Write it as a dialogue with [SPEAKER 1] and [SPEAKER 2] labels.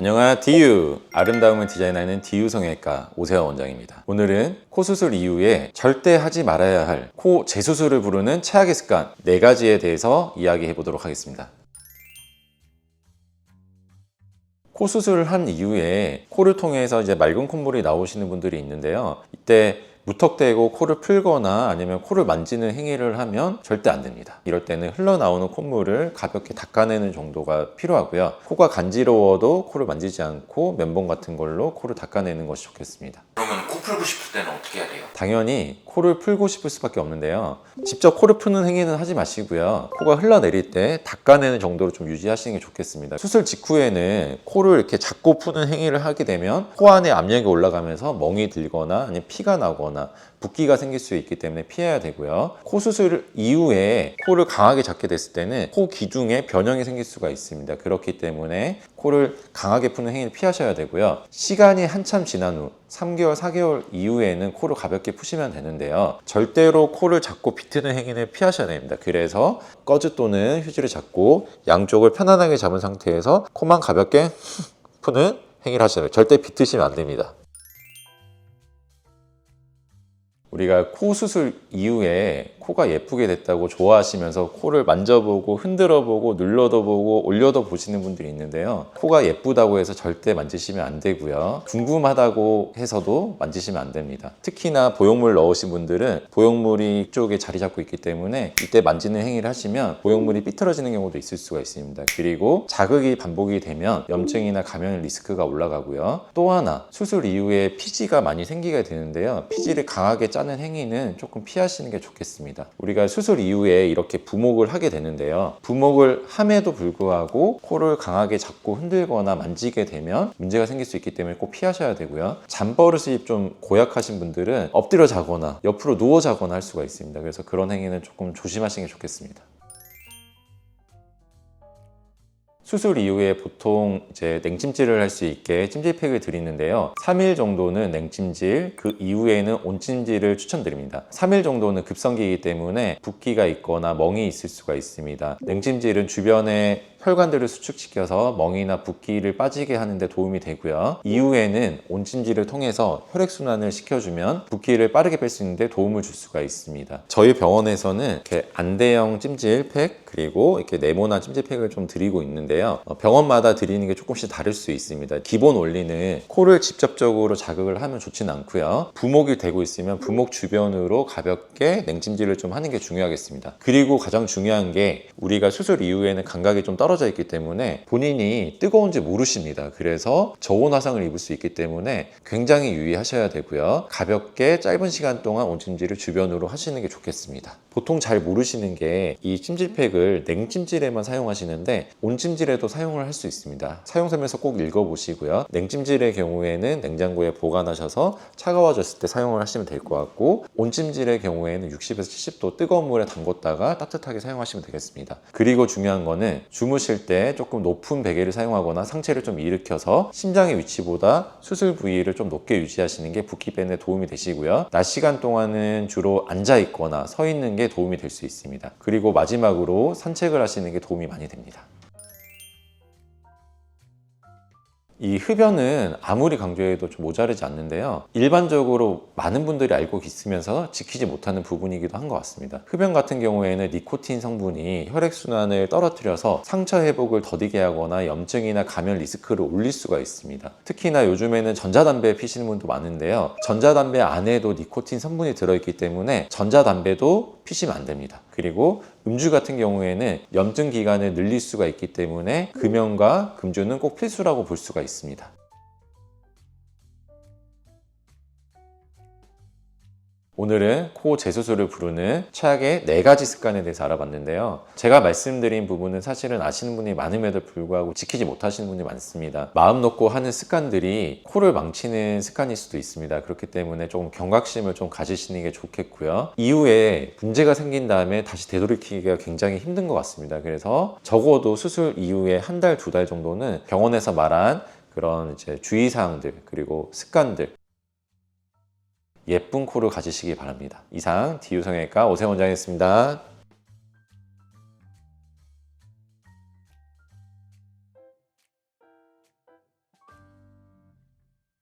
[SPEAKER 1] 안녕하세요. 디유 아름다움을 디자인하는 디유 성형외과 오세영 원장입니다. 오늘은 코 수술 이후에 절대 하지 말아야 할 코 재수술을 부르는 최악의 습관 4가지에 대해서 이야기해 보도록 하겠습니다. 코 수술을 한 이후에 코를 통해서 이제 맑은 콧물이 나오시는 분들이 있는데요. 이때 무턱대고 코를 풀거나 아니면 코를 만지는 행위를 하면 절대 안 됩니다. 이럴 때는 흘러나오는 콧물을 가볍게 닦아내는 정도가 필요하고요. 코가 간지러워도 코를 만지지 않고 면봉 같은 걸로 코를 닦아내는 것이 좋겠습니다.
[SPEAKER 2] 그러면 코 풀고 싶을 때는 어떻게 해야 돼요?
[SPEAKER 1] 당연히 코를 풀고 싶을 수밖에 없는데요. 직접 코를 푸는 행위는 하지 마시고요. 코가 흘러내릴 때 닦아내는 정도로 좀 유지하시는 게 좋겠습니다. 수술 직후에는 코를 이렇게 잡고 푸는 행위를 하게 되면 코 안에 압력이 올라가면서 멍이 들거나 아니면 피가 나거나 붓기가 생길 수 있기 때문에 피해야 되고요. 코 수술 이후에 코를 강하게 잡게 됐을 때는 코 기둥에 변형이 생길 수가 있습니다. 그렇기 때문에 코를 강하게 푸는 행위를 피하셔야 되고요. 시간이 한참 지난 후 3개월, 4개월 이후에는 코를 가볍게 푸시면 되는데요. 절대로 코를 잡고 비트는 행위는 피하셔야 됩니다. 그래서 꺼즈 또는 휴지를 잡고 양쪽을 편안하게 잡은 상태에서 코만 가볍게 푸는 행위를 하셔야 돼요. 절대 비트시면 안 됩니다. 우리가 코 수술 이후에 코가 예쁘게 됐다고 좋아하시면서 코를 만져보고 흔들어보고 눌러도 보고 올려도 보시는 분들이 있는데요. 코가 예쁘다고 해서 절대 만지시면 안 되고요. 궁금하다고 해서도 만지시면 안 됩니다. 특히나 보형물 넣으신 분들은 보형물이 이쪽에 자리 잡고 있기 때문에 이때 만지는 행위를 하시면 보형물이 삐뚤어지는 경우도 있을 수가 있습니다. 그리고 자극이 반복이 되면 염증이나 감염 리스크가 올라가고요. 또 하나 수술 이후에 피지가 많이 생기게 되는데요. 피지를 강하게 짜는 행위는 조금 피하시는 게 좋겠습니다. 우리가 수술 이후에 이렇게 부목을 하게 되는데요. 부목을 함에도 불구하고 코를 강하게 잡고 흔들거나 만지게 되면 문제가 생길 수 있기 때문에 꼭 피하셔야 되고요. 잠버릇이 좀 고약하신 분들은 엎드려 자거나 옆으로 누워 자거나 할 수가 있습니다. 그래서 그런 행위는 조금 조심하시는 게 좋겠습니다. 수술 이후에 보통 이제 냉찜질을 할 수 있게 찜질팩을 드리는데요. 3일 정도는 냉찜질, 그 이후에는 온찜질을 추천드립니다. 3일 정도는 급성기이기 때문에 붓기가 있거나 멍이 있을 수가 있습니다. 냉찜질은 주변에 혈관들을 수축시켜서 멍이나 붓기를 빠지게 하는 데 도움이 되고요. 이후에는 온찜질을 통해서 혈액순환을 시켜주면 붓기를 빠르게 뺄 수 있는데 도움을 줄 수가 있습니다. 저희 병원에서는 이렇게 안대형 찜질팩 그리고 이렇게 네모난 찜질팩을 좀 드리고 있는데요. 병원마다 드리는 게 조금씩 다를 수 있습니다. 기본 원리는 코를 직접적으로 자극을 하면 좋지는 않고요. 부목이 되고 있으면 부목 주변으로 가볍게 냉찜질을 좀 하는 게 중요하겠습니다. 그리고 가장 중요한 게 우리가 수술 이후에는 감각이 좀 떨어져 있기 때문에 본인이 뜨거운지 모르십니다. 그래서 저온 화상을 입을 수 있기 때문에 굉장히 유의하셔야 되고요. 가볍게 짧은 시간 동안 온찜질을 주변으로 하시는 게 좋겠습니다. 보통 잘 모르시는 게 이 찜질팩을 냉찜질에만 사용하시는데 온찜질에도 사용을 할 수 있습니다. 사용 설명서 꼭 읽어보시고요. 냉찜질의 경우에는 냉장고에 보관하셔서 차가워졌을 때 사용을 하시면 될 것 같고 온찜질의 경우에는 60에서 70도 뜨거운 물에 담궜다가 따뜻하게 사용하시면 되겠습니다. 그리고 중요한 거는 주무실 때 조금 높은 베개를 사용하거나 상체를 좀 일으켜서 심장의 위치보다 수술 부위를 좀 높게 유지하시는 게 붓기 빼는 데 도움이 되시고요. 낮 시간 동안은 주로 앉아 있거나 서 있는 게 도움이 될 수 있습니다. 그리고 마지막으로 산책을 하시는 게 도움이 많이 됩니다. 이 흡연은 아무리 강조해도 좀 모자르지 않는데요. 일반적으로 많은 분들이 알고 있으면서 지키지 못하는 부분이기도 한 것 같습니다. 흡연 같은 경우에는 니코틴 성분이 혈액순환을 떨어뜨려서 상처 회복을 더디게 하거나 염증이나 감염 리스크를 올릴 수가 있습니다. 특히나 요즘에는 전자담배 피시는 분도 많은데요. 전자담배 안에도 니코틴 성분이 들어있기 때문에 전자담배도 피시면 안 됩니다. 그리고 음주 같은 경우에는 염증 기간을 늘릴 수가 있기 때문에 금연과 금주는 꼭 필수라고 볼 수가 있습니다. 오늘은 코 재수술을 부르는 최악의 4가지 습관에 대해서 알아봤는데요. 제가 말씀드린 부분은 사실은 아시는 분이 많음에도 불구하고 지키지 못하시는 분이 많습니다. 마음 놓고 하는 습관들이 코를 망치는 습관일 수도 있습니다. 그렇기 때문에 좀 경각심을 좀 가지시는 게 좋겠고요. 이후에 문제가 생긴 다음에 다시 되돌이키기가 굉장히 힘든 것 같습니다. 그래서 적어도 수술 이후에 1달, 2달 정도는 병원에서 말한 그런 이제 주의사항들 그리고 습관들 예쁜 코를 가지시기 바랍니다. 이상 디유 성형외과 오세영 원장이었습니다.